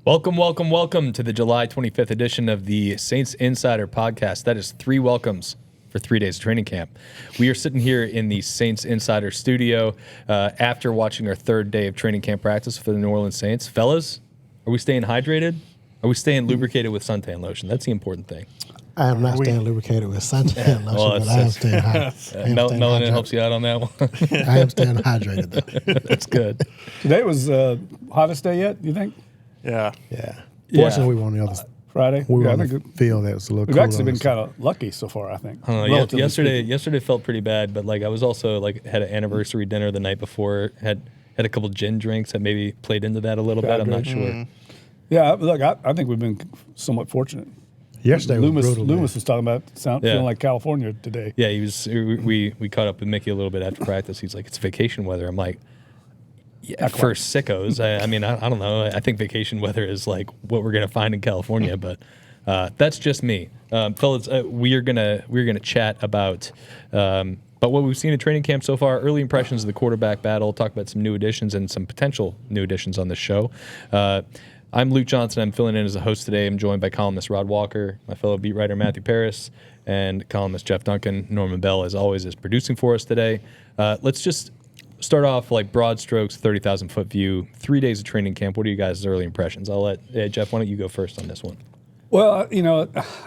Welcome, welcome, welcome to the July 25th edition of the Saints Insider Podcast. That is 3 welcomes for 3 days of training camp. We are sitting here in the Saints Insider studio after watching our 3rd day of training camp practice for the New Orleans Saints. Fellas, are we staying hydrated? Are we staying lubricated with suntan lotion? That's the important thing. I am not staying lubricated with suntan lotion, but I am staying hydrated. Melanin helps you out on that one. I am staying hydrated, though. That's good. Today was hottest day yet, you think? Yeah. Fortunately, we were on the other Friday? We were on the field that was a little We've cooler. actually been kind of lucky so far, I think. I don't know. Yesterday felt pretty bad, but I was also had an anniversary dinner the night before, had a couple gin drinks that maybe played into that a little bit. I'm not sure. Yeah, look, I think we've been somewhat fortunate. Yesterday was brutal. Loomis was talking about feeling like California today. Yeah, he was. We caught up with Mickey a little bit after practice. He's like, it's vacation weather. I'm like, yeah, for sickos. I mean, I don't know. I think vacation weather is like what we're gonna find in California, but that's just me, fellas. We're gonna chat about what we've seen in training camp so far. Early impressions of the quarterback battle. Talk about some new additions and some potential new additions on this show. I'm Luke Johnson. I'm filling in as a host today. I'm joined by columnist Rod Walker, my fellow beat writer Matthew Paris, and columnist Jeff Duncan. Norman Bell, as always, is producing for us today. Let's just start off broad strokes, 30,000-foot view. 3 days of training camp. What are you guys' early impressions? I'll let Jeff. Why don't you go first on this one? Well,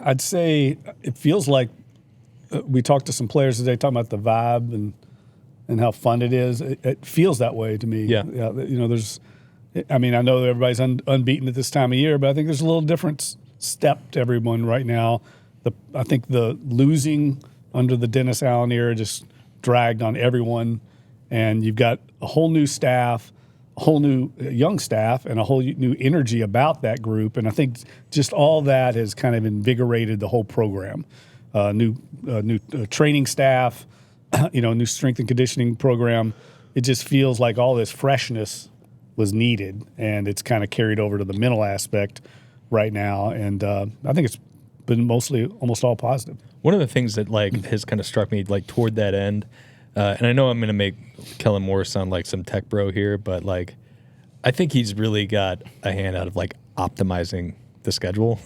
I'd say it feels like we talked to some players today talking about the vibe and how fun it is. It feels that way to me. Yeah. There's. I mean, I know that everybody's unbeaten at this time of year, but I think there's a little different step to everyone right now. I think the losing under the Dennis Allen era just dragged on everyone, and you've got a whole new staff, a whole new young staff, and a whole new energy about that group. And I think just all that has kind of invigorated the whole program. New training staff, new strength and conditioning program. It just feels like all this freshness was needed, and it's kind of carried over to the mental aspect right now, and I think it's been almost all positive. One of the things that has kind of struck me toward that end, and I know I'm going to make Kellen Moore sound like some tech bro here, but I think he's really got a hand out of optimizing the schedule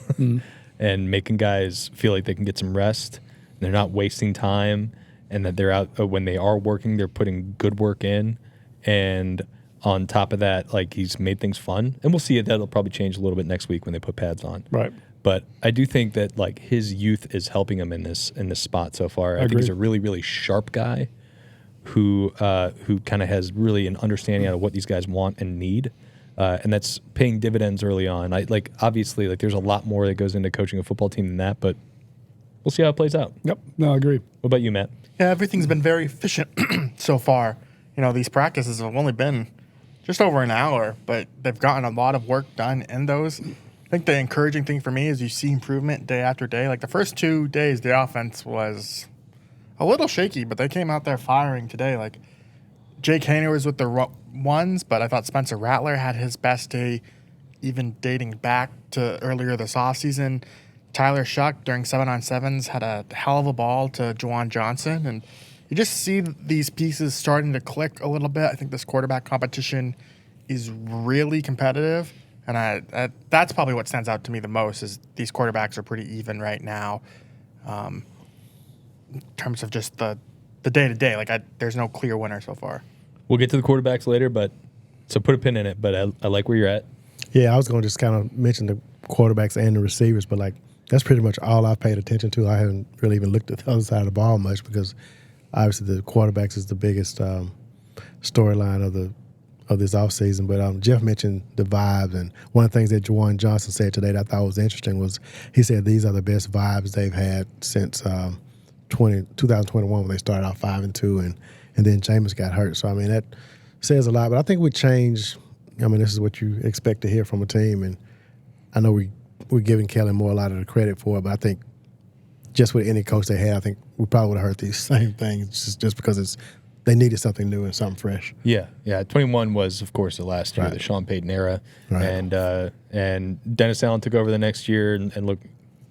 and making guys feel like they can get some rest, and they're not wasting time, and that they're out when they are working, they're putting good work in, and on top of that, he's made things fun, and we'll see it. That'll probably change a little bit next week when they put pads on. Right. But I do think that his youth is helping him in this spot so far. I think he's a really, really sharp guy who kind of has really an understanding of what these guys want and need, and that's paying dividends early on. Obviously there's a lot more that goes into coaching a football team than that, but we'll see how it plays out. Yep. No, I agree. What about you, Matt? Yeah, everything's been very efficient so far. These practices have only been just over an hour, but they've gotten a lot of work done in those. I think the encouraging thing for me is you see improvement day after day. The first 2 days, the offense was a little shaky, but they came out there firing today. Jake Haener was with the ones, but I thought Spencer Rattler had his best day, even dating back to earlier this offseason. Tyler Shuck during 7-on-7s had a hell of a ball to Juwan Johnson, and you just see these pieces starting to click a little bit. I think this quarterback competition is really competitive, and that's probably what stands out to me the most is these quarterbacks are pretty even right now in terms of just the day-to-day. There's no clear winner so far. We'll get to the quarterbacks later, so put a pin in it, but I like where you're at. Yeah, I was going to just kind of mention the quarterbacks and the receivers, but that's pretty much all I've paid attention to. I haven't really even looked at the other side of the ball much because obviously the quarterbacks is the biggest storyline of this offseason. But Jeff mentioned the vibes, and one of the things that Juwan Johnson said today that I thought was interesting was he said these are the best vibes they've had since 2021 when they started out 5-2, and then Jameis got hurt. So, that says a lot. But I think we changed. This is what you expect to hear from a team, and I know we're giving Kellen Moore a lot of the credit for it, but I think just with any coach they had, I think we probably would have heard these same things just because they needed something new and something fresh. Yeah. 21 was, of course, the last year, the Sean Payton era, and Dennis Allen took over the next year. And look,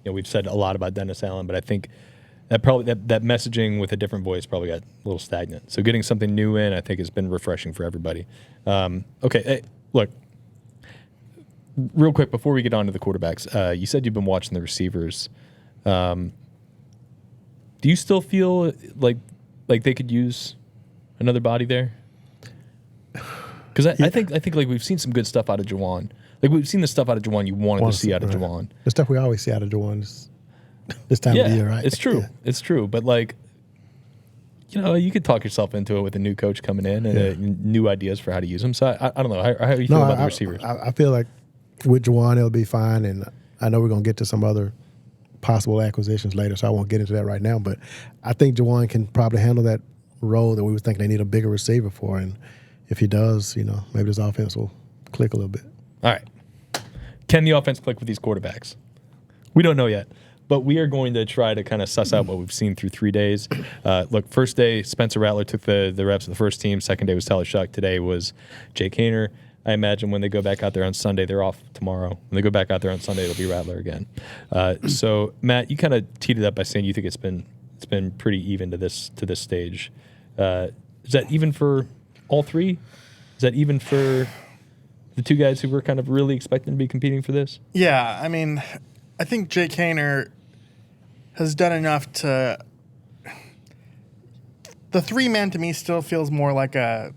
we've said a lot about Dennis Allen, but I think that messaging with a different voice probably got a little stagnant. So getting something new in, I think, has been refreshing for everybody. Okay, look. real quick before we get on to the quarterbacks, you said you've been watching the receivers. Do you still feel like they could use another body there? Because I think like we've seen some good stuff out of Juwan. Like we've seen the stuff out of Juwan you wanted to see out of Juwan. The stuff we always see out of Juwan this time of the year, right? It's true. Yeah. It's true. But like, you could talk yourself into it with a new coach coming in and new ideas for how to use them. So I don't know. How do you feel about the receivers? I feel like with Juwan, it'll be fine. And I know we're going to get to some other possible acquisitions later, so I won't get into that right now. But I think Juwan can probably handle that role that we were thinking they need a bigger receiver for. And if he does, maybe this offense will click a little bit. All right. Can the offense click with these quarterbacks? We don't know yet. But we are going to try to kind of suss out what we've seen through 3 days. Look, first day, Spencer Rattler took the reps of the first team. Second day was Tyler Shuck. Today was Jake Haener. I imagine when they go back out there on Sunday, they're off tomorrow. When they go back out there on Sunday, it'll be Rattler again. So, Matt, you kind of teed it up by saying you think it's been pretty even to this stage. Is that even for all three? Is that even for the two guys who were kind of really expecting to be competing for this? Yeah, I mean, I think Jake Haener has done enough to. The 3-man to me still feels more like a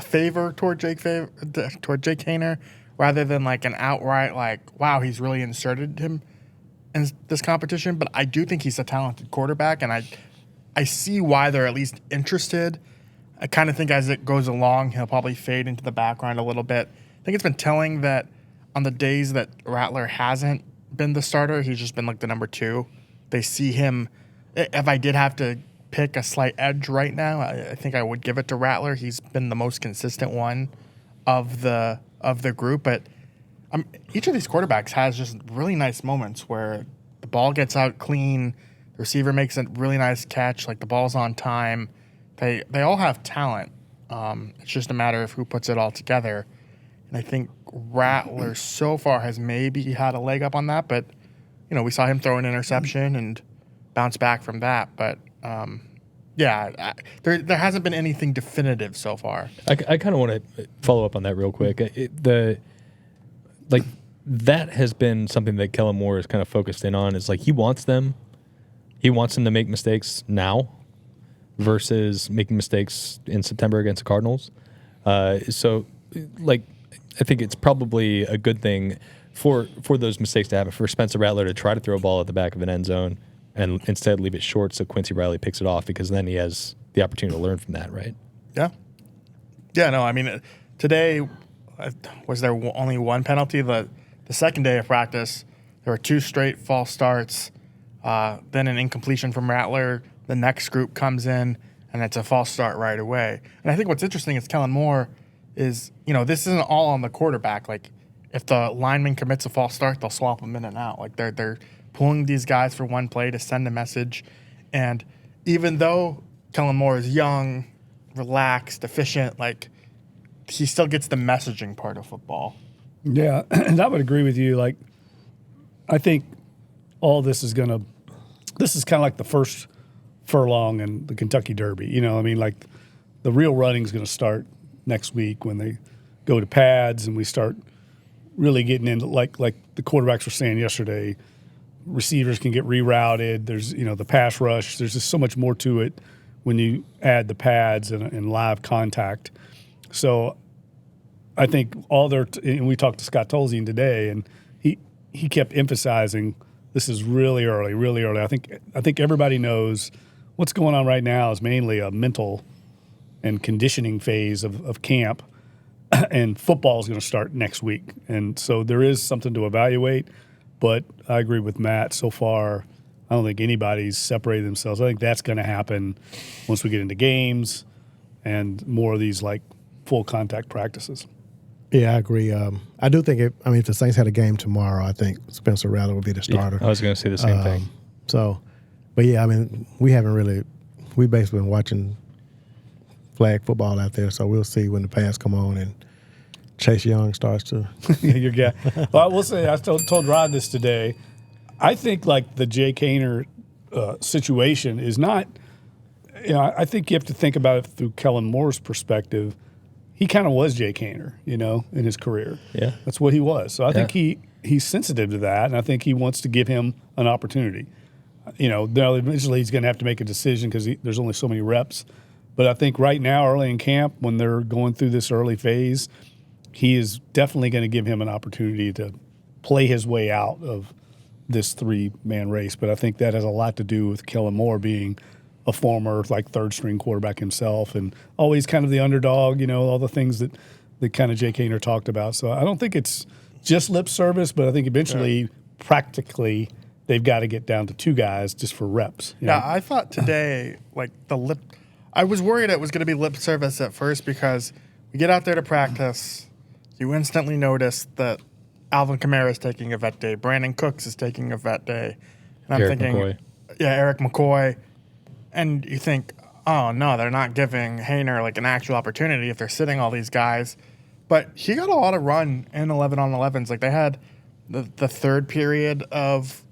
favor toward Jake Haener rather than like an outright like, wow, he's really inserted him in this competition. But I do think he's a talented quarterback, and I see why they're at least interested. I kind of think as it goes along, he'll probably fade into the background a little bit. I think it's been telling that on the days that Rattler hasn't been the starter, he's just been like the number 2. They see him. If I did have to pick a slight edge right now, I think I would give it to Rattler. He's been the most consistent one of the group. But each of these quarterbacks has just really nice moments where the ball gets out clean, the receiver makes a really nice catch, like the ball's on time. They all have talent. It's just a matter of who puts it all together. And I think Rattler so far has maybe had a leg up on that, but we saw him throw an interception and bounce back from that. But there hasn't been anything definitive so far. I kind of want to follow up on that real quick. That has been something that Kellen Moore is kind of focused in on. Is like he wants them to make mistakes now versus making mistakes in September against the Cardinals. I think it's probably a good thing for those mistakes to happen, for Spencer Rattler to try to throw a ball at the back of an end zone and instead leave it short so Quincy Riley picks it off, because then he has the opportunity to learn from that, right? Yeah. Yeah, no, I mean, today, was there only one penalty? The second day of practice, there were 2 straight false starts, then an incompletion from Rattler. The next group comes in, and it's a false start right away. And I think what's interesting is Kellen Moore is, this isn't all on the quarterback. Like, if the lineman commits a false start, they'll swap them in and out. Like, they're pulling these guys for one play to send a message. And even though Kellen Moore is young, relaxed, efficient, like, he still gets the messaging part of football. Yeah, and I would agree with you. Like, I think all this is kind of like the first furlong in the Kentucky Derby. Like the real running is going to start next week when they go to pads and we start really getting into like the quarterbacks were saying yesterday, receivers can get rerouted. There's the pass rush. There's just so much more to it when you add the pads and live contact. So I think and we talked to Scott Tolzien today, and he kept emphasizing this is really early, really early. I think everybody knows what's going on right now is mainly a mental and conditioning phase of camp, and football is going to start next week. And so there is something to evaluate, but I agree with Matt. So far, I don't think anybody's separated themselves. I think that's going to happen once we get into games and more of these like full contact practices. Yeah, I agree. I do think if the Saints had a game tomorrow, I think Spencer Rattler would be the starter. Yeah, I was going to say the same thing. But yeah, we've basically been watching flag football out there, so we'll see when the pads come on and Chase Young starts to. Your guy. Well, I will say, I told Rod this today. I think like the Jake Haener situation is not. I think you have to think about it through Kellen Moore's perspective. he kind of was Jake Haener, in his career. Yeah. That's what he was. So I think he's sensitive to that, and I think he wants to give him an opportunity. Now eventually he's going to have to make a decision because there's only so many reps. But I think right now, early in camp, when they're going through this early phase, he is definitely going to give him an opportunity to play his way out of this 3-man race. But I think that has a lot to do with Kellen Moore being a former third-string quarterback himself and always kind of the underdog, all the things that kind of Jake Haener talked about. So I don't think it's just lip service, but I think eventually, practically, they've got to get down to 2 guys just for reps. Yeah, I thought today, I was worried it was going to be lip service at first because we get out there to practice, you instantly notice that Alvin Kamara is taking a vet day, Brandon Cooks is taking a vet day, and I'm thinking, McCoy. Eric McCoy, and you think, oh no, they're not giving Haener an actual opportunity if they're sitting all these guys, but he got a lot of run in 11-on-11s. They had the third period of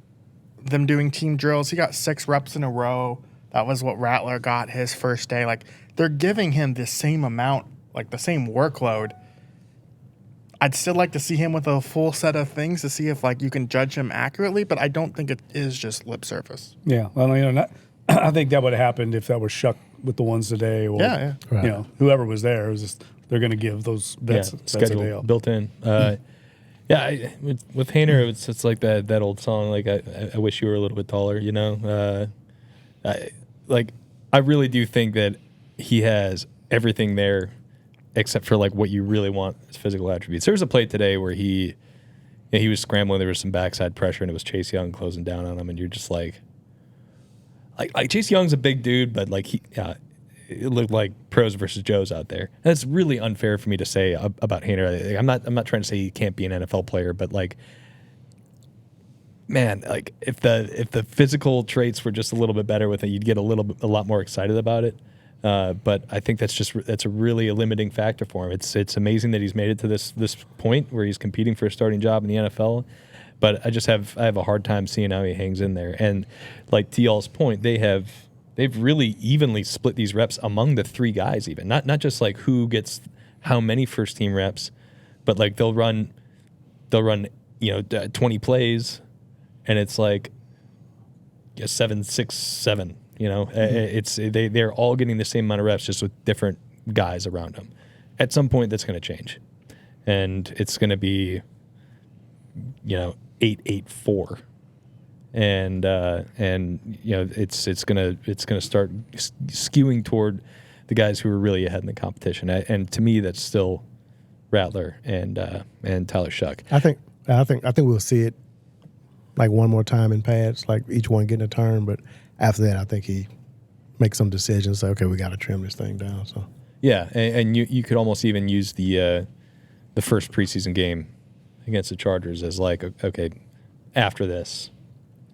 them doing team drills. He got 6 reps in a row. That was what Rattler got his first day. They're giving him the same amount, the same workload. I'd still like to see him with a full set of things to see if you can judge him accurately, but I don't think it is just lip service. Yeah, well, I think that would have happened if that was Shuck with the ones today, or Right. Whoever was there. It was just they're going to give those vets a day schedule off. built in. With Haener, it's like that old song. I wish you were a little bit taller. I really do think that he has everything there, except for what you really want as physical attributes. There was a play today where he was scrambling. There was some backside pressure, and it was Chase Young closing down on him. And you're just like Chase Young's a big dude, but it looked like pros versus Joes out there. And it's really unfair for me to say about Haener. I'm not trying to say he can't be an NFL player, but if the physical traits were just a little bit better with it, you'd get a lot more excited about it. But I think that's a really limiting factor for him. It's amazing that he's made it to this point where he's competing for a starting job in the NFL. But I have a hard time seeing how he hangs in there. And to y'all's point, they've really evenly split these reps among the 3 guys, even not just who gets how many first team reps, but they'll run 20 plays, and it's 7, 6, 7. It's they're all getting the same amount of reps, just with different guys around them. At some point, that's going to change, and it's going to be 8-8-4. And it's gonna start skewing toward the guys who are really ahead in the competition. And to me, that's still Rattler and Tyler Shuck. I think we'll see it one more time in pads, each one getting a turn. But after that, I think he makes some decisions. Say, okay, we got to trim this thing down. So yeah, and you could almost even use the first preseason game against the Chargers as okay, after this,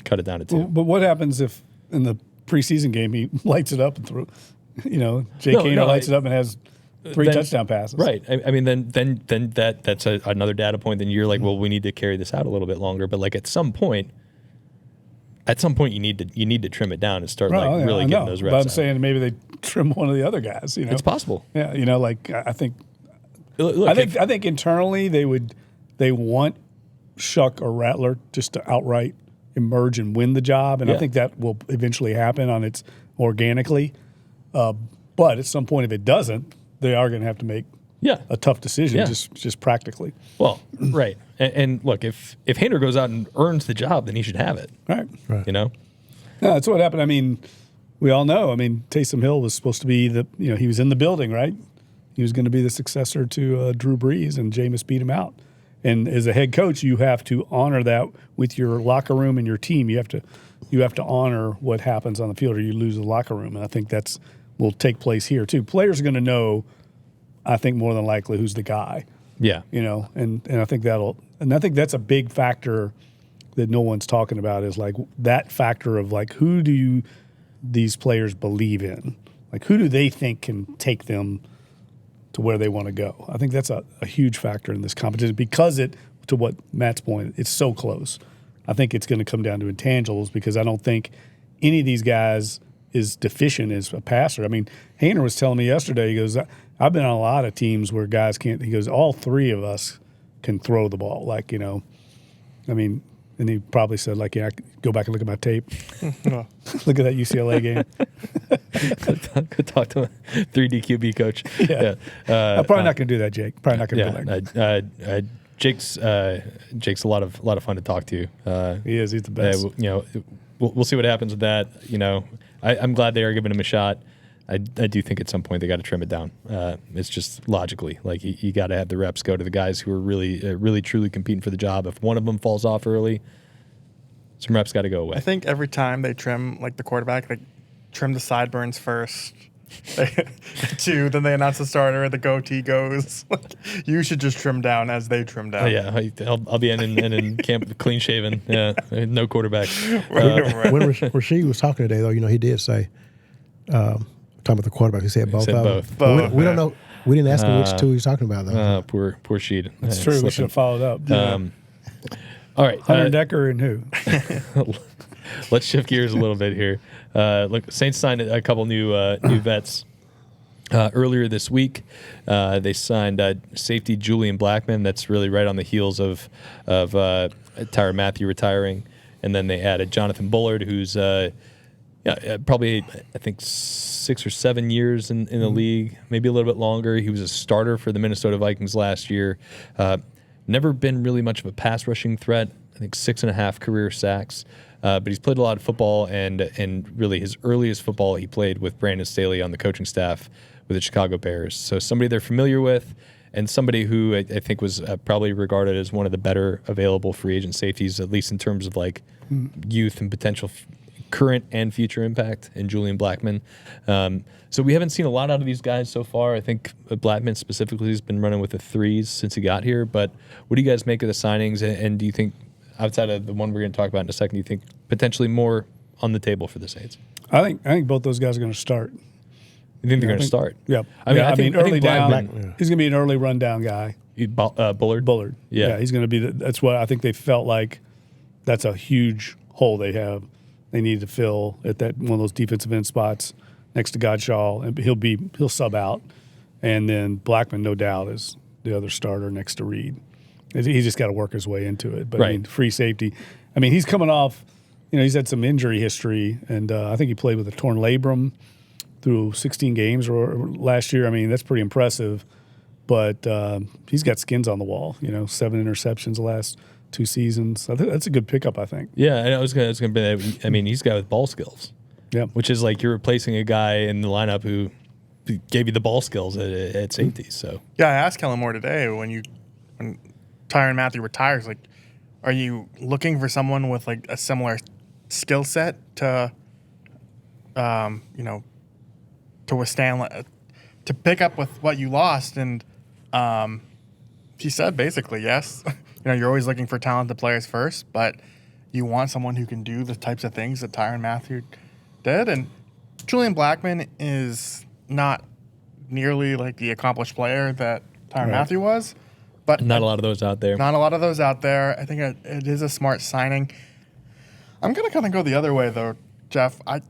cut it down to 2. But what happens if in the preseason game he lights it up and Jake Haener lights it up and has 3 touchdown passes? Right. I mean, then that's another data point. Then you're well, we need to carry this out a little bit longer. But at some point, you need to trim it down and start really getting those reps. But I'm out. saying maybe they trim one of the other guys. It's possible. Yeah. I think. Look, I think internally they want Shuck or Rattler just to outright emerge and win the job, and I think that will eventually happen organically. But at some point, if it doesn't, they are going to have to make a tough decision, just practically. Well, right. And look, if Haener goes out and earns the job, then he should have it. Right. Yeah, that's what happened. I mean, we all know. I mean, Taysom Hill was supposed to be he was in the building, right? He was going to be the successor to Drew Brees, and Jameis beat him out. And as a head coach, you have to honor that with your locker room and your team. You have to honor what happens on the field, or you lose the locker room. And I think will take place here too. Players are going to know, I think, more than likely who's the guy. Yeah. And I think that's a big factor that no one's talking about, is that factor of who do these players believe in? Who do they think can take them to where they want to go? I think that's a huge factor in this competition, because to what Matt's point, it's so close. I think it's going to come down to intangibles, because I don't think any of these guys is deficient as a passer. I mean, Haener was telling me yesterday, he goes, I've been on a lot of teams where guys can't. He goes, all three of us can throw the ball. Like, you know, I mean, and he probably said, like, yeah, I could go back and look at my tape. Look at that UCLA game. Go talk to a 3D QB coach. Yeah. I'm probably not going to do that, Jake. Probably not going to do that. Jake's a lot of fun to talk to. He is. He's the best. You know, we'll see what happens with that. You know, I'm glad they are giving him a shot. I do think at some point they got to trim it down. It's just logically, like you got to have the reps go to the guys who are really truly competing for the job. If one of them falls off early, some reps got to go away. I think every time they trim like the quarterback, they trim the sideburns first. Two, then they announce the starter. The goatee goes. You should just trim down as they trim down. I'll be in camp clean shaven. Yeah, no quarterback. Right. When Rasheed was talking today, though, you know, he did say, talking about the quarterback, he said both of them. Both. We don't know. We didn't ask him which two he was talking about, though. Poor Sheed. That's true. We should have followed up. All right, Hunter Decker and who? Let's shift gears a little bit here. Look, Saints signed a couple new vets earlier this week. They signed safety Julian Blackman. That's really right on the heels of Tyrann Mathieu retiring, and then they added Jonathan Bullard, who's probably I think 6 or 7 years in the league, maybe a little bit longer. He was a starter for the Minnesota Vikings last year. Never been really much of a pass rushing threat. I think 6.5 career sacks. But he's played a lot of football, and really his earliest football he played with Brandon Staley on the coaching staff with the Chicago Bears. So somebody they're familiar with, and somebody who I think was probably regarded as one of the better available free agent safeties, at least in terms of like youth and potential current and future impact in Julian Blackman. So we haven't seen a lot out of these guys so far. I think Blackman specifically has been running with the threes since he got here. But what do you guys make of the signings, and do you think, outside of the one we're going to talk about in a second, do you think potentially more on the table for the Saints? I think both those guys are going to start. You think they're going to start? Yeah. I think early down. Blackman, he's going to be an early rundown guy. Bullard? Bullard. Yeah, he's going to be. That's what I think they felt like. That's a huge hole they have. They need to fill at that one of those defensive end spots next to Godshaw, and he'll sub out, and then Blackman, no doubt, is the other starter next to Reed. He's just got to work his way into it. But right. I mean, free safety. I mean, he's coming off. You know, he's had some injury history, and I think he played with a torn labrum through 16 games last year. I mean, that's pretty impressive. But he's got skins on the wall. You know, 7 interceptions the last 2 seasons. I think that's a good pickup, I think. Yeah, and I was gonna be that. I mean, he's a guy with ball skills. Yeah, which is like you're replacing a guy in the lineup who gave you the ball skills at safety. So yeah, I asked Kellen Moore today when Tyrann Mathieu retires, like, are you looking for someone with like a similar skill set to, to withstand, to pick up with what you lost? And he said basically yes. You're always looking for talented players first, but you want someone who can do the types of things that Tyrann Mathieu did. And Julian Blackman is not nearly like the accomplished player that Tyrann Mathieu was. But not a lot of those out there. Not a lot of those out there. I think it is a smart signing. I'm going to kind of go the other way, though, Jeff. I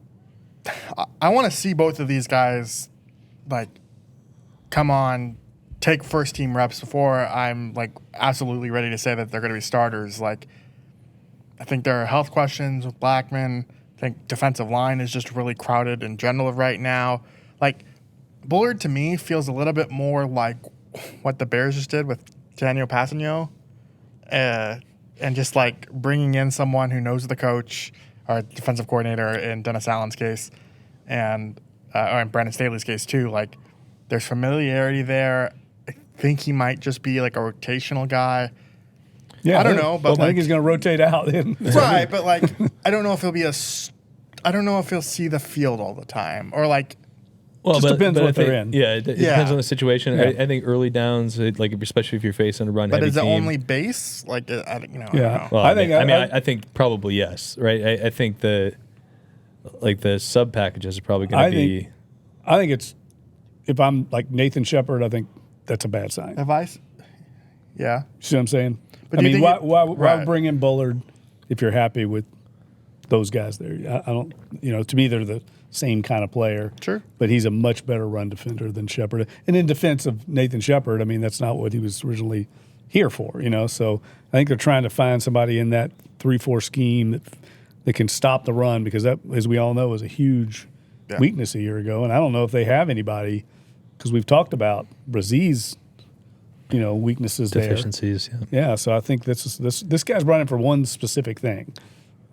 want to see both of these guys, like, come on, take first-team reps before I'm, like, absolutely ready to say that they're going to be starters. Like, I think there are health questions with Blackman. I think defensive line is just really crowded in general right now. Like, Bullard, to me, feels a little bit more like what the Bears just did with Daniel Passanio, and just like bringing in someone who knows the coach or defensive coordinator in Dennis Allen's case, and or in Brandon Staley's case too. Like, there's familiarity there. I think he might just be like a rotational guy. Yeah, I don't know, but I think he's going to rotate out. Right, but like, I don't know if I don't know if he'll see the field all the time, or like. Well, just depends what they're in. Yeah, it depends on the situation. Yeah. I think early downs, like especially if you're facing a run heavy team. But is it only base? Like, I don't know. Well, I think probably yes, right? I think the sub packages are probably going to be. I think it's, if I'm like Nathan Shepard, I think that's a bad sign. Yeah. See what I'm saying? But why bring in Bullard if you're happy with those guys there. I don't, to me, they're the same kind of player. Sure. But he's a much better run defender than Shepard. And in defense of Nathan Shepard, I mean, that's not what he was originally here for, So I think they're trying to find somebody in that 3-4 scheme that can stop the run, because that, as we all know, was a huge weakness a year ago. And I don't know if they have anybody, because we've talked about Brazil's, weaknesses Deficiencies, there. Yeah, so I think this guy's brought in for one specific thing.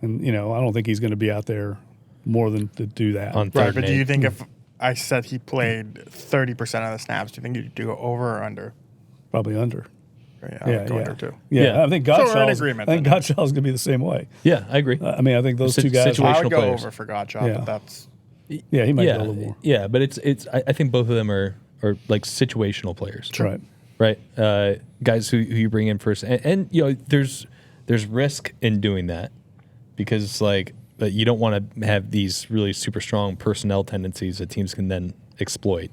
And, I don't think he's going to be out there more than to do that. On Right, but do you think if I said he played 30% of the snaps, do you think you'd do over or under? Probably under. I would go under too. Yeah, I think So we're in Gottschall's, agreement I think then. Gottschall's going to be the same way. Yeah, I agree. I mean, I think those two guys. Situational I would go players. over for Gottschall, but that's Yeah, he might yeah, go a little more. yeah, but it's. I think both of them are like situational players. Right. Right. Guys who you bring in first, and there's risk in doing that, because you don't want to have these really super strong personnel tendencies that teams can then exploit.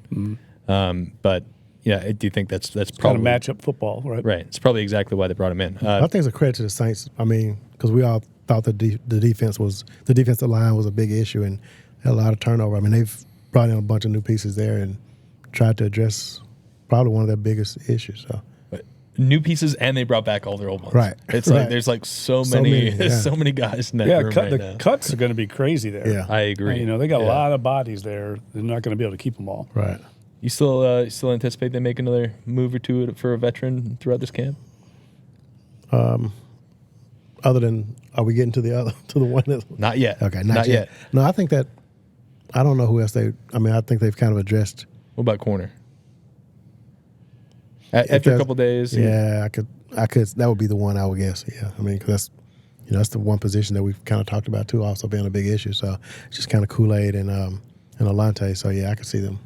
But yeah, I do think that's Kind probably of matchup football, right? right. It's probably exactly why they brought him in. I think it's a credit to the Saints. I mean, because we all thought the defensive line was a big issue and had a lot of turnover. I mean, they've brought in a bunch of new pieces there and tried to address probably one of their biggest issues. So. New pieces, and they brought back all their old ones. Right. It's Right. like there's so many yeah. so many guys in that Yeah, room right the now. cuts are going to be crazy there. Yeah. I agree. They got a Yeah. lot of bodies there. They're not going to be able to keep them all. Right. You still anticipate them making another move or two for a veteran throughout this camp? Other than, are we getting to the one that? Not yet. Okay, not yet. No, I think that, I don't know who else I think they've kind of addressed. What about corner? After a couple days. Yeah, I could. That would be the one I would guess. Yeah, I mean, because that's the one position that we've kind of talked about too, also being a big issue. So it's just kind of Kool-Aid and Alante. So yeah, I could see them.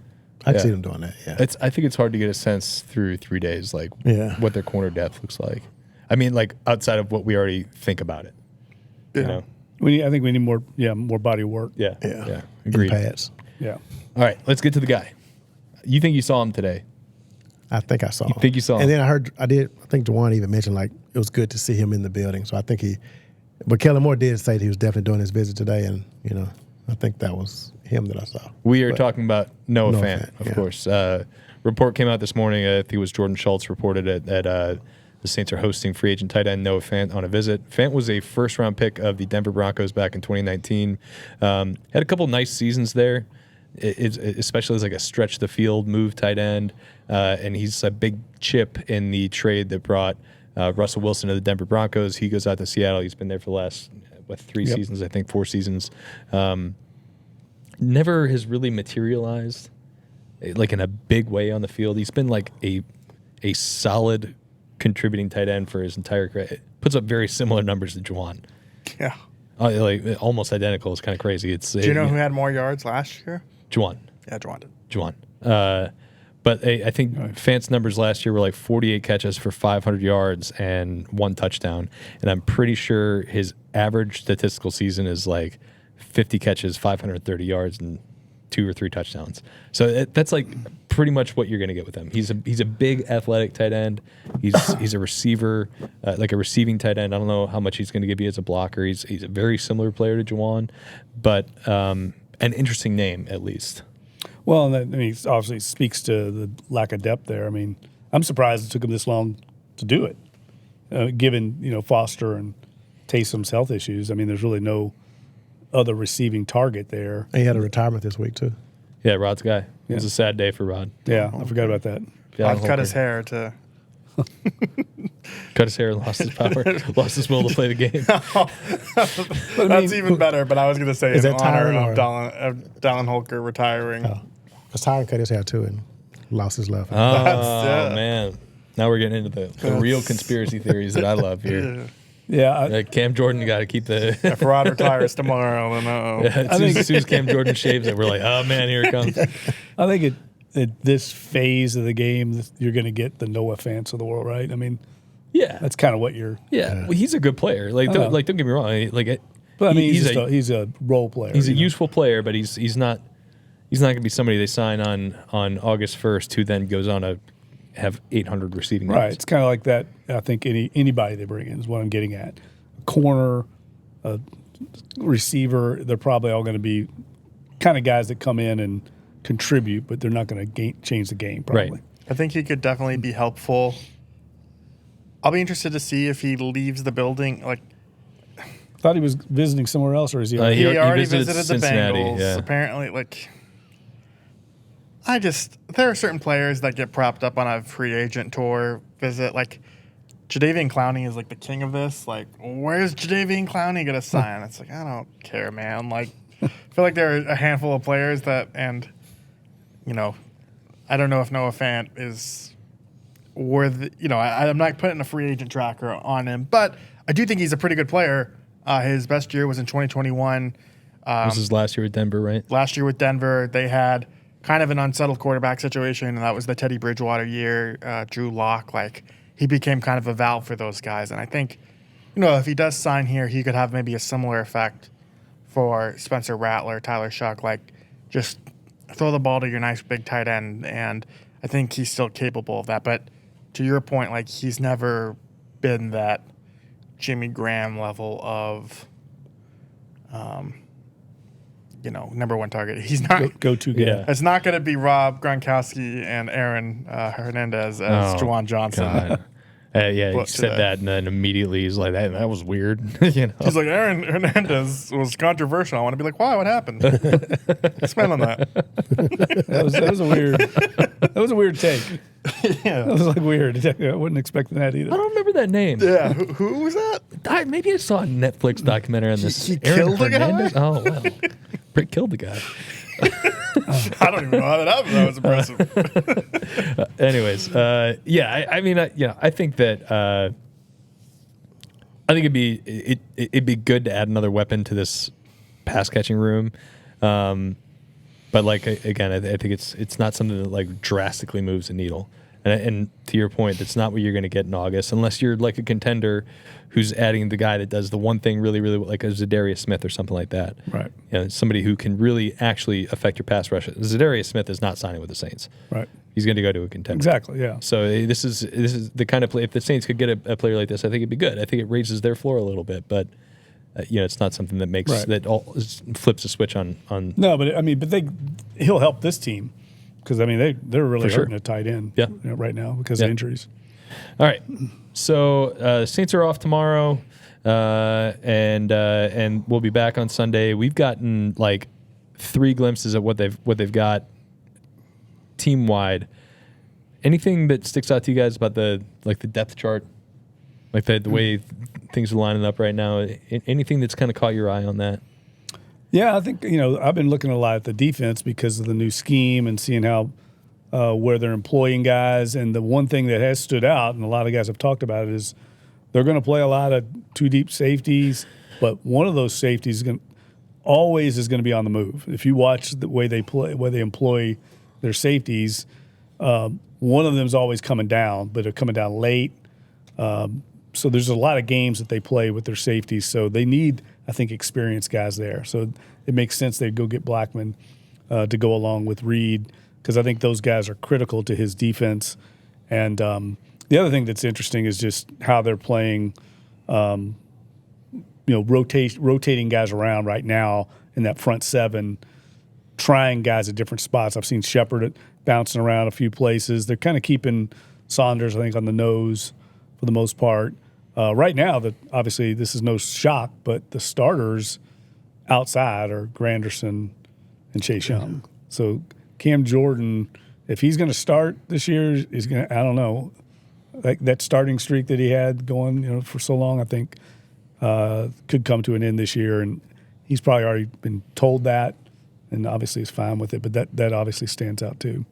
I could see them doing that. Yeah, I think it's hard to get a sense through 3 days, Yeah. what their corner depth looks like. I mean, outside of what we already think about it. Yeah. I think we need more body work. Yeah. yeah, Yeah. And Agreed. pads. Yeah. All right, let's get to the guy. You think you saw him today? I think I saw. You think you saw him? And then I think Juwan even mentioned it was good to see him in the building. So I think but Kellen Moore did say that he was definitely doing his visit today, and I think that was him that I saw. We are talking about Noah Noah Fant, Fant, of yeah. course. Report came out this morning. I think it was Jordan Schultz reported it that the Saints are hosting free agent tight end Noah Fant on a visit. Fant was a first-round pick of the Denver Broncos back in 2019. Had a couple nice seasons there, especially as a stretch the field move tight end. And he's a big chip in the trade that brought Russell Wilson to the Denver Broncos. He goes out to Seattle. He's been there for the last 3 seasons, I think 4 seasons. Never has really materialized in a big way on the field. He's been a solid contributing tight end for his entire career. Puts up very similar numbers to Juwan. Yeah. Almost identical. It's kind of crazy. Do you know who had more yards last year? Juwan. Yeah, Juwan did. Juwan. But I think Fant's numbers last year were 48 catches for 500 yards and 1 touchdown. And I'm pretty sure his average statistical season is 50 catches, 530 yards, and 2 or 3 touchdowns. So that's pretty much what you're going to get with him. He's a big athletic tight end. He's a receiver, a receiving tight end. I don't know how much he's going to give you as a blocker. He's a very similar player to Juwan, but an interesting name at least. Well, and it obviously speaks to the lack of depth there. I mean, I'm surprised it took him this long to do it, given Foster and Taysom's health issues. I mean, there's really no other receiving target there. And he had a retirement this week too. Yeah, Rod's guy. It was a sad day for Rod. Yeah, I forgot about that. I'd cut his hair to. Cut his hair and lost his power, lost his will to play the game. That's even better, but I was going to say Is in that honor Tyron of Dallin Holker retiring. Because Tyron cut his hair too and lost his left. Oh, man. Now we're getting into the real conspiracy theories that I love here. Yeah, Cam Jordan got to keep the... If Rod retires tomorrow, then as soon as Cam Jordan shaves it, we're like, oh, man, here it comes. I think at this phase of the game, you're going to get the Noah Fants of the world, right? I mean, Yeah. that's kind of what you're... Yeah. Well, he's a good player. Don't get me wrong. But I mean, he's a role player. He's a useful player, but he's not going to be somebody they sign on August 1st who then goes on to have 800 receiving yards. Right. It's kind of like that. I think anybody they bring in is what I'm getting at. A corner, a receiver, they're probably all going to be kind of guys that come in and contribute, but they're not going to change the game probably. Right. I think he could definitely be helpful. I'll be interested to see if he leaves the building. Like, Thought he was visiting somewhere else, or is he? he already visited visited the Cincinnati, Bengals. yeah. Apparently, like, there are certain players that get propped up on a free agent tour visit. Like, Jadeveon Clowney is like the king of this. Like, where's Jadeveon Clowney gonna sign? It's like, I don't care, man. Like, I feel like there are a handful of players that, and I don't know if Noah Fant is worth. I'm not putting a free agent tracker on him, but I do think he's a pretty good player. His best year was in 2021. This is last year with Denver, right? Last year with Denver, they had kind of an unsettled quarterback situation, and that was the Teddy Bridgewater year. Drew Lock, like, he became kind of a valve for those guys. And I think, if he does sign here, he could have maybe a similar effect for Spencer Rattler, Tyler Shuck. Like, just throw the ball to your nice big tight end, and I think he's still capable of that. But to your point, like, he's never been that Jimmy Graham level of, number one target. He's not Go-to guy. Yeah. It's not going to be Rob Gronkowski and Aaron Hernandez as Juwan Johnson. God. Yeah, he But said today. that, and then immediately he's like, that was weird. He's like, Aaron Hernandez was controversial. I want to be like, why? What happened? Expand on that. That was a weird take. Yeah. That was like weird. I wasn't expecting that either. I don't remember that name. Yeah. Who was that? Maybe I saw a Netflix documentary on this. He Aaron killed the guy? Hernandez? Oh, well. Brick killed the guy. I don't even know how that happened. That was impressive. Anyways, I think that I think it'd be good to add another weapon to this pass catching room. But like again, I think it's not something that like drastically moves the needle. And to your point, that's not what you're going to get in August, unless you're like a contender who's adding the guy that does the one thing really, really like a Zadarius Smith or something like that. Right. Somebody who can really actually affect your pass rush. Zadarius Smith is not signing with the Saints. Right. He's going to go to a contender. Exactly. Yeah. So this is the kind of play. If the Saints could get a player like this, I think it'd be good. I think it raises their floor a little bit, but it's not something that makes flips a switch on. No, but he'll help this team because they're really For sure. hurting a tight end. Yeah. Right now because of injuries. All right. So Saints are off tomorrow, and we'll be back on Sunday. We've gotten like 3 glimpses of what they've got team wide. Anything that sticks out to you guys about the depth chart, like the way things are lining up right now? Anything that's kind of caught your eye on that? Yeah, I think I've been looking a lot at the defense because of the new scheme and seeing how where they're employing guys. And the one thing that has stood out, and a lot of guys have talked about it, is they're going to play a lot of 2 deep safeties, but one of those safeties is always going to be on the move. If you watch the way they play, where they employ their safeties, one of them is always coming down, but they're coming down late. So there's a lot of games that they play with their safeties. So they need, I think, experienced guys there. So it makes sense they'd go get Blackman to go along with Reed, because I think those guys are critical to his defense. And the other thing that's interesting is just how they're playing, rotating guys around right now in that front 7, trying guys at different spots. I've seen Shepard bouncing around a few places. They're kind of keeping Saunders, I think, on the nose for the most part. Right now, obviously this is no shock, but the starters outside are Granderson and Chase Young. So Cam Jordan, if he's going to start this year, is going to, I don't know, like that starting streak that he had going for so long, I think could come to an end this year. And he's probably already been told that, and obviously is fine with it. But that obviously stands out too.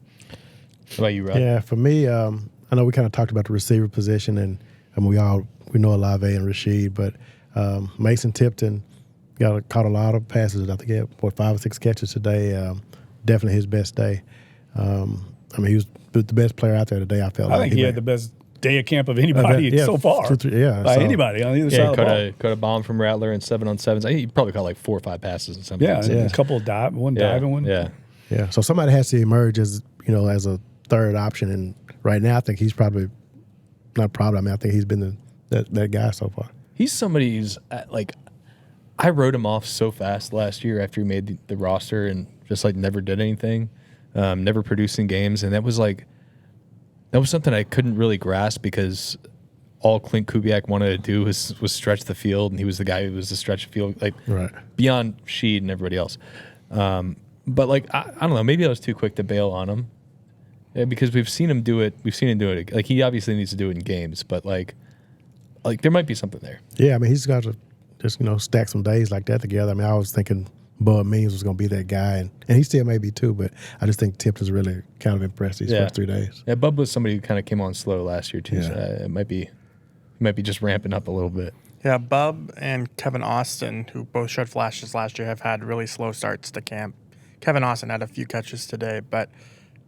What about you, Rob? Yeah, for me, I know we kind of talked about the receiver position, and we know Olave and Rashid, but Mason Tipton caught a lot of passes. I think he had 5 or 6 catches today. Definitely his best day. He was the best player out there today. I felt. I think he had the best day of camp of anybody so far. By anybody on either side of the ball. Caught a bomb from Rattler in 7-on-7s. I think he probably caught like 4 or 5 passes in some. Yeah, a couple of diving one. Yeah. So somebody has to emerge as a third option, and right now I think he's probably not probably. I think he's been that guy so far. He's somebody who's like, I wrote him off so fast last year after he made the roster and just like never did anything, never produced in games, and that was something I couldn't really grasp because all Clint Kubiak wanted to do was stretch the field, and he was the guy who was the stretch the field, like beyond Sheed and everybody else. But like I don't know, maybe I was too quick to bail on him because we've seen him do it. We've seen him do it. Like he obviously needs to do it in games, but like there might be something there. Yeah, I mean he's got to just stack some days like that together. I mean I was thinking Bud Means was going to be that guy, and he still may be too. But I just think Tipton's really kind of impressed these first 3 days. Yeah, Bub was somebody who kind of came on slow last year too. Yeah. So it might be just ramping up a little bit. Yeah, Bub and Kevin Austin, who both showed flashes last year, have had really slow starts to camp. Kevin Austin had a few catches today, but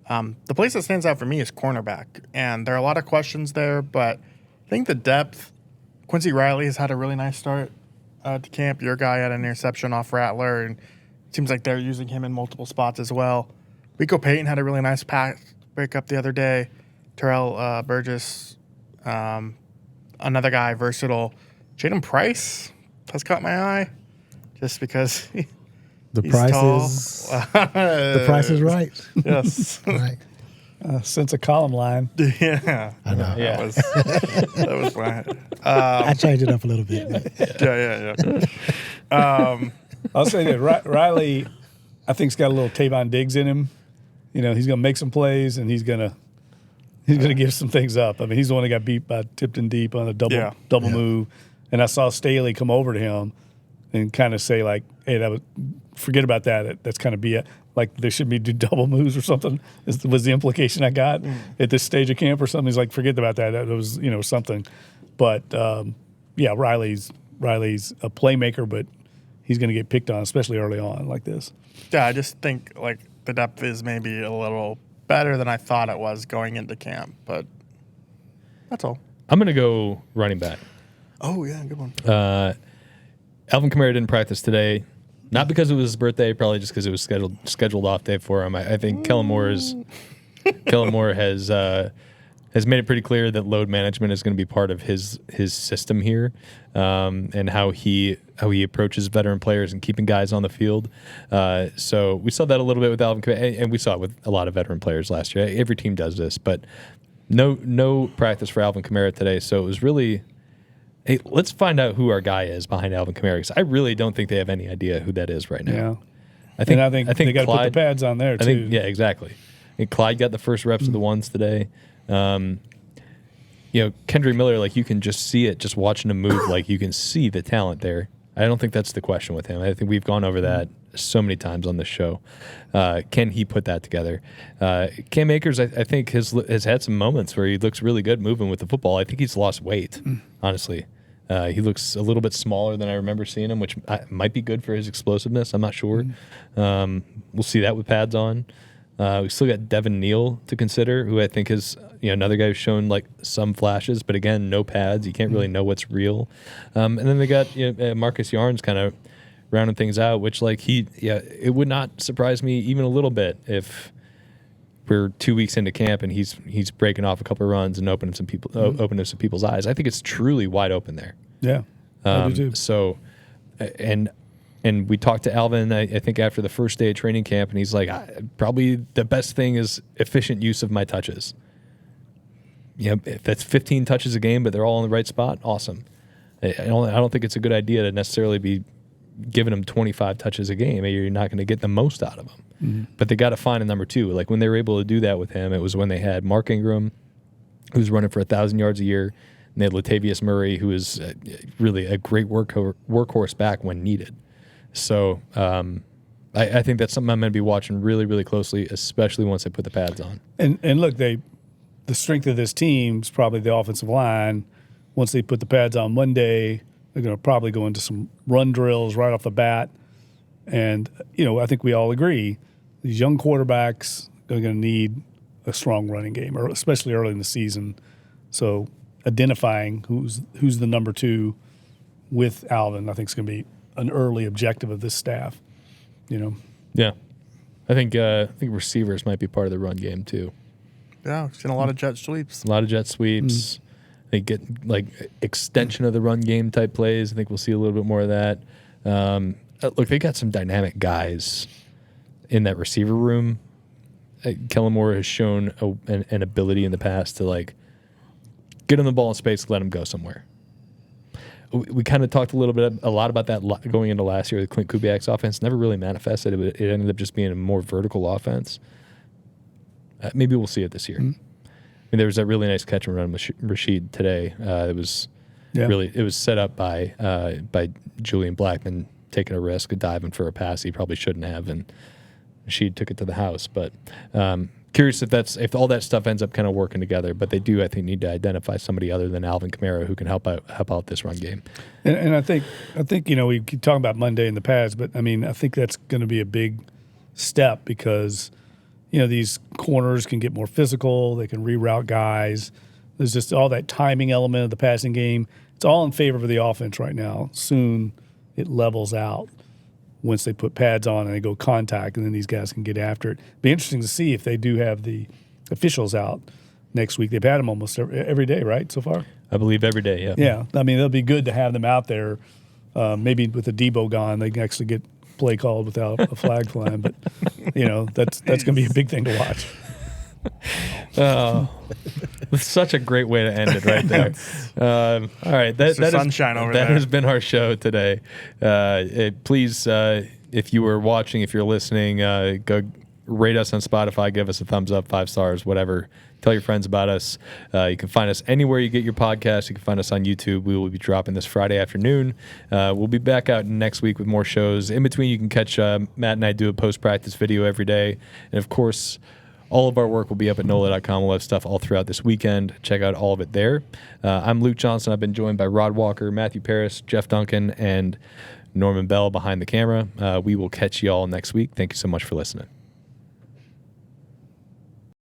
the place that stands out for me is cornerback. And there are a lot of questions there, but I think the depth, Quincy Riley has had a really nice start to camp. Your guy had an interception off Rattler, and it seems like they're using him in multiple spots as well. Rico Payton had a really nice pass breakup the other day. Terrell Burgess, another guy, versatile. Jaden Price has caught my eye just because the he's price tall. is the price is right. Yes. Right. Since a column line. Yeah. I know. Yeah. That was fine. I changed it up a little bit. But. Yeah. I'll say that Riley, I think, has got a little Tavon Diggs in him. He's going to make some plays, and he's going to give some things up. I mean, he's the one that got beat by Tipton deep on a double move. And I saw Staley come over to him and kind of say, like, hey, forget about that. That's kind of BS. Like, they should be do double moves or something, was the implication I got at this stage of camp or something. He's like, forget about that. That was, something. But, Riley's a playmaker, but he's going to get picked on, especially early on like this. Yeah, I just think, like, the depth is maybe a little better than I thought it was going into camp, but that's all. I'm going to go running back. Oh, yeah, good one. Alvin Kamara didn't practice today, not because it was his birthday, probably just because it was scheduled off day for him. I think Kellen Moore has made it pretty clear that load management is going to be part of his system here, and how he approaches veteran players and keeping guys on the field. So we saw that a little bit with Alvin Kamara, and we saw it with a lot of veteran players last year. Every team does this, but no practice for Alvin Kamara today. So it was really, hey, let's find out who our guy is behind Alvin Kamara, because I really don't think they have any idea who that is right now. Yeah. I think they got to put the pads on there too. Yeah, exactly. And Clyde got the first reps of the ones today. Kendry Miller, like, you can just see it, just watching him move, like, you can see the talent there. I don't think that's the question with him. I think we've gone over that so many times on this show. Can he put that together? Cam Akers, I think, has had some moments where he looks really good moving with the football. I think he's lost weight, honestly. He looks a little bit smaller than I remember seeing him, which might be good for his explosiveness. I'm not sure. We'll see that with pads on. We still got Devin Neal to consider, who I think is another guy who's shown like some flashes, but again, no pads. You can't really know what's real. And then they got Marcus Yarns kind of rounding things out, which it would not surprise me even a little bit if we're 2 weeks into camp and he's breaking off a couple of runs and opening some people's eyes. I think it's truly wide open there. Yeah, I do too. So, and we talked to Alvin, I think, after the first day of training camp, and he's like, probably the best thing is efficient use of my touches. If that's 15 touches a game, but they're all in the right spot, awesome. I don't think it's a good idea to necessarily be giving them 25 touches a game. You're not going to get the most out of them. Mm-hmm. But they got to find a number two. Like, when they were able to do that with him, it was when they had Mark Ingram, who's running for 1,000 yards a year, and they had Latavius Murray, who is really a great workhorse back when needed. So I think that's something I'm going to be watching really, really closely, especially once they put the pads on. And look, the strength of this team is probably the offensive line. Once they put the pads on Monday, they're going to probably go into some run drills right off the bat. And, I think we all agree, these young quarterbacks are going to need a strong running game, or especially early in the season. So identifying who's the number two with Alvin, I think, is going to be an early objective of this staff. Yeah, I think receivers might be part of the run game too. Yeah, we've seen a lot of jet sweeps. A lot of jet sweeps. They get like extension of the run game type plays. I think we'll see a little bit more of that. Look, they got some dynamic guys in that receiver room. Kellen Moore has shown an ability in the past to like get him the ball in space, let him go somewhere. We kind of talked a lot about that going into last year. The Clint Kubiak's offense never really manifested. It ended up just being a more vertical offense. Maybe we'll see it this year. Mm-hmm. I mean, there was that really nice catch and run with Rashid today. It was set up by Julian Blackman taking a risk, diving for a pass he probably shouldn't have, and Rashid took it to the house. But curious if all that stuff ends up kind of working together. But they do, I think, need to identify somebody other than Alvin Kamara who can help out this run game. And I think we keep talking about Monday in the past, but I mean I think that's going to be a big step because these corners can get more physical. They can reroute guys. There's just all that timing element of the passing game. It's all in favor of the offense right now. Soon it levels out once they put pads on and they go contact, and then these guys can get after it. Be interesting to see if they do have the officials out next week. They've had them almost every day, right, so far? I believe every day, yeah. Yeah. I mean, it'll be good to have them out there. Maybe with the Debo gone, they can actually get play called without a flag flying. But, that's going to be a big thing to watch. Oh, such a great way to end it right there. All right, that has been our show today. Please, if you were watching, if you're listening, go rate us on Spotify, give us a thumbs up, 5 stars, whatever. Tell your friends about us. You can find us anywhere you get your podcast. You can find us on YouTube. We will be dropping this Friday afternoon. We'll be back out next week with more shows. In between, you can catch Matt and I do a post-practice video every day. And, of course, all of our work will be up at NOLA.com. We'll have stuff all throughout this weekend. Check out all of it there. I'm Luke Johnson. I've been joined by Rod Walker, Matthew Paris, Jeff Duncan, and Norman Bell behind the camera. We will catch you all next week. Thank you so much for listening.